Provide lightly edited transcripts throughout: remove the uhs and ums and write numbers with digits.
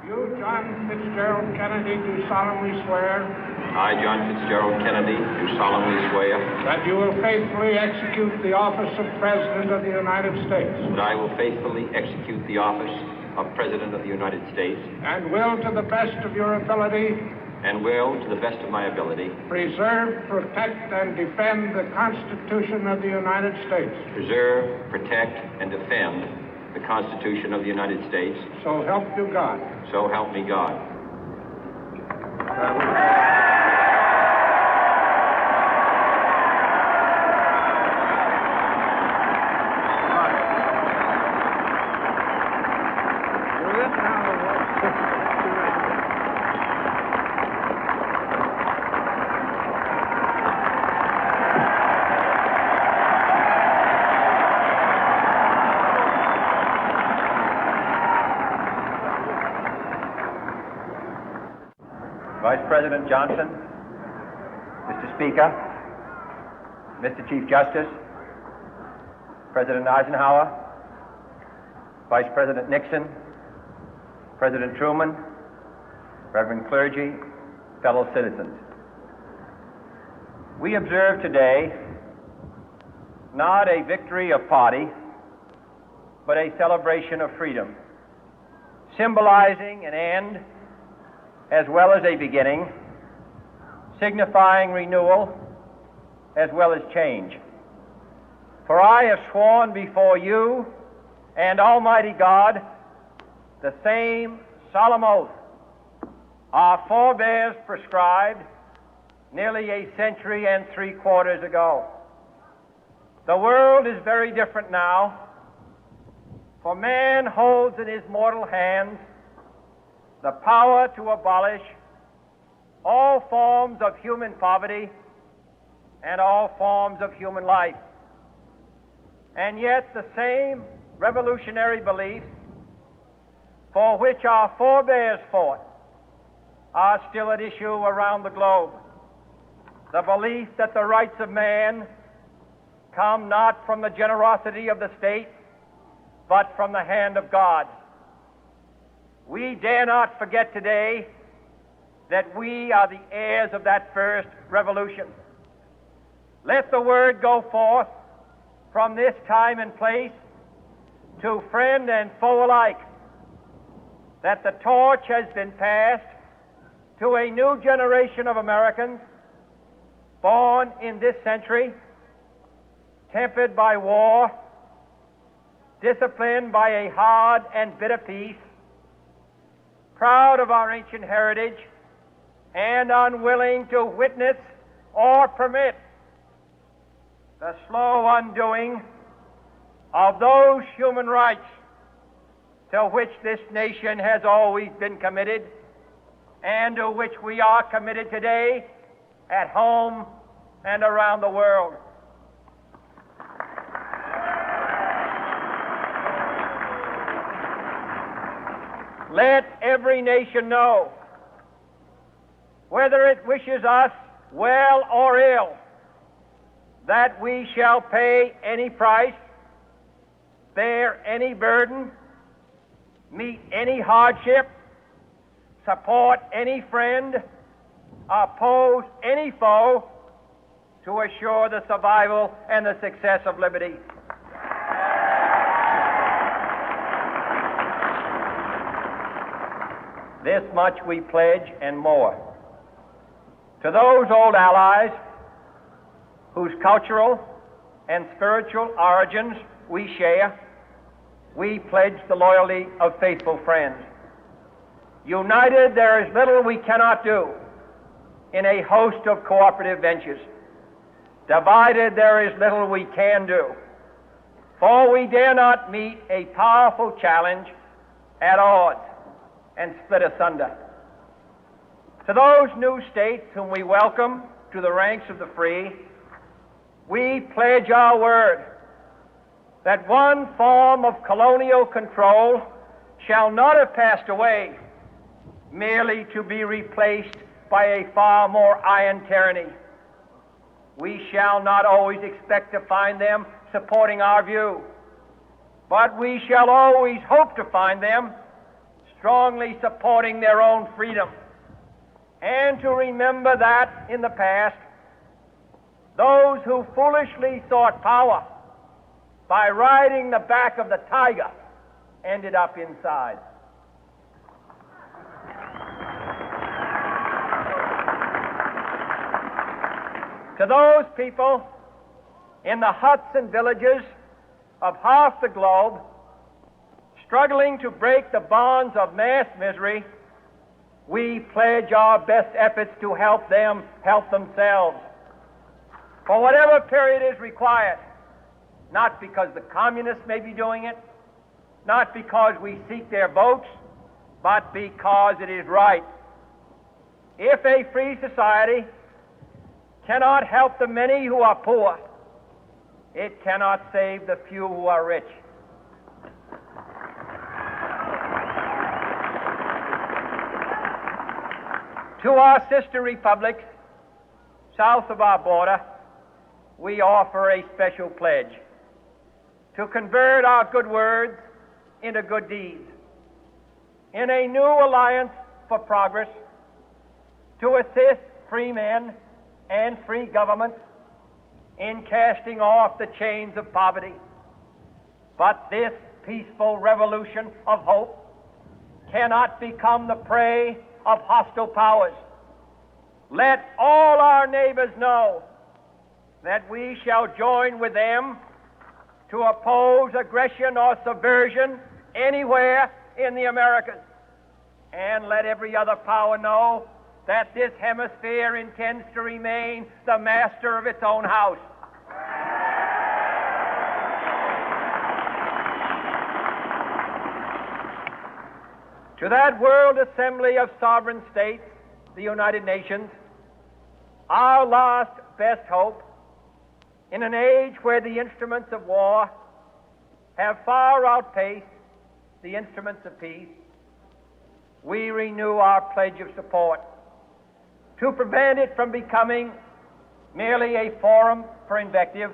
You, John Fitzgerald Kennedy, do solemnly swear. I, John Fitzgerald Kennedy, do solemnly swear. That you will faithfully execute the office of President of the United States. That I will faithfully execute the office of President of the United States. And will, to the best of your ability. And will, to the best of my ability. Preserve, protect, and defend the Constitution of the United States. Preserve, protect, and defend the Constitution of the United States. So help you God. So help me God. Vice President Johnson, Mr. Speaker, Mr. Chief Justice, President Eisenhower, Vice President Nixon, President Truman, Reverend clergy, fellow citizens. We observe today not a victory of party, but a celebration of freedom, symbolizing an end as well as a beginning, signifying renewal as well as change. For I have sworn before you and Almighty God the same solemn oath our forebears prescribed nearly a century and 3/4 ago. The world is very different now, for man holds in his mortal hands the power to abolish all forms of human poverty and all forms of human life. And yet the same revolutionary beliefs for which our forebears fought are still at issue around the globe. The belief that the rights of man come not from the generosity of the state, but from the hand of God. We dare not forget today that we are the heirs of that first revolution. Let the word go forth from this time and place to friend and foe alike that the torch has been passed to a new generation of Americans born in this century, tempered by war, disciplined by a hard and bitter peace, proud of our ancient heritage, and unwilling to witness or permit the slow undoing of those human rights to which this nation has always been committed and to which we are committed today at home and around the world. Let every nation know, whether it wishes us well or ill, that we shall pay any price, bear any burden, meet any hardship, support any friend, oppose any foe to assure the survival and the success of liberty. This much we pledge and more. To those old allies whose cultural and spiritual origins we share, we pledge the loyalty of faithful friends. United, there is little we cannot do in a host of cooperative ventures. Divided, there is little we can do, for we dare not meet a powerful challenge at odds and split asunder. To those new states whom we welcome to the ranks of the free, we pledge our word that one form of colonial control shall not have passed away, merely to be replaced by a far more iron tyranny. We shall not always expect to find them supporting our view, but we shall always hope to find them strongly supporting their own freedom, and to remember that in the past, those who foolishly sought power by riding the back of the tiger ended up inside. To those people in the huts and villages of half the globe struggling to break the bonds of mass misery, we pledge our best efforts to help them help themselves for whatever period is required, not because the communists may be doing it, not because we seek their votes, but because it is right. If a free society cannot help the many who are poor, it cannot save the few who are rich. To our sister republics south of our border, we offer a special pledge to convert our good words into good deeds, in a new alliance for progress, to assist free men and free governments in casting off the chains of poverty. But this peaceful revolution of hope cannot become the prey of hostile powers. Let all our neighbors know that we shall join with them to oppose aggression or subversion anywhere in the Americas. And let every other power know that this hemisphere intends to remain the master of its own house. To that World Assembly of Sovereign States, the United Nations, our last best hope, in an age where the instruments of war have far outpaced the instruments of peace, we renew our pledge of support to prevent it from becoming merely a forum for invective,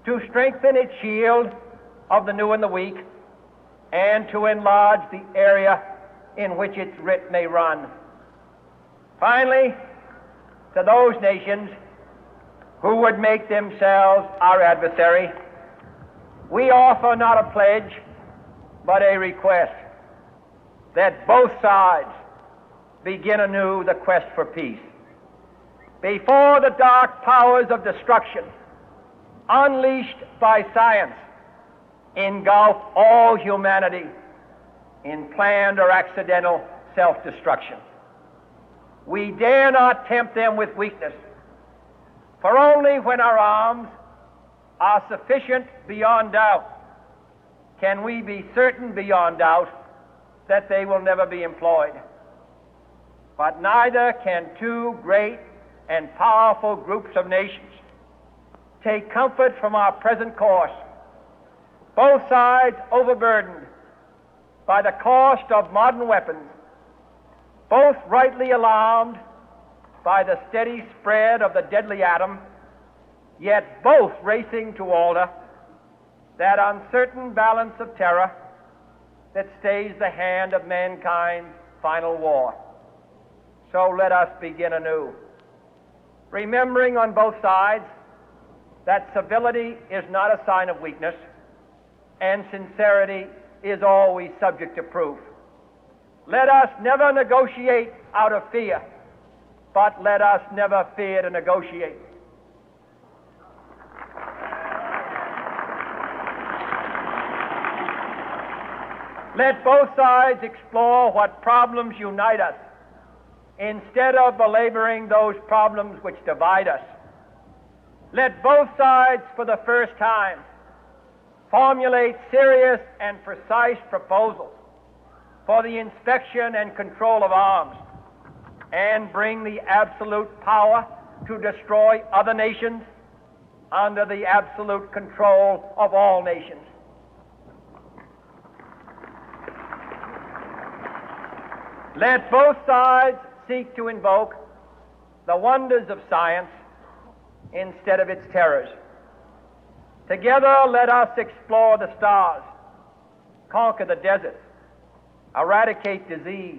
to strengthen its shield of the new and the weak, and to enlarge the area in which its writ may run. Finally, to those nations who would make themselves our adversary, we offer not a pledge, but a request that both sides begin anew the quest for peace. Before the dark powers of destruction, unleashed by science, engulf all humanity in planned or accidental self-destruction, we dare not tempt them with weakness, for only when our arms are sufficient beyond doubt can we be certain beyond doubt that they will never be employed. But neither can two great and powerful groups of nations take comfort from our present course, both sides overburdened by the cost of modern weapons, both rightly alarmed by the steady spread of the deadly atom, yet both racing to alter that uncertain balance of terror that stays the hand of mankind's final war. So let us begin anew, remembering on both sides that civility is not a sign of weakness, and sincerity is always subject to proof. Let us never negotiate out of fear, but let us never fear to negotiate. Let both sides explore what problems unite us, instead of belaboring those problems which divide us. Let both sides, for the first time, formulate serious and precise proposals for the inspection and control of arms, and bring the absolute power to destroy other nations under the absolute control of all nations. Let both sides seek to invoke the wonders of science instead of its terrors. Together, let us explore the stars, conquer the deserts, eradicate disease,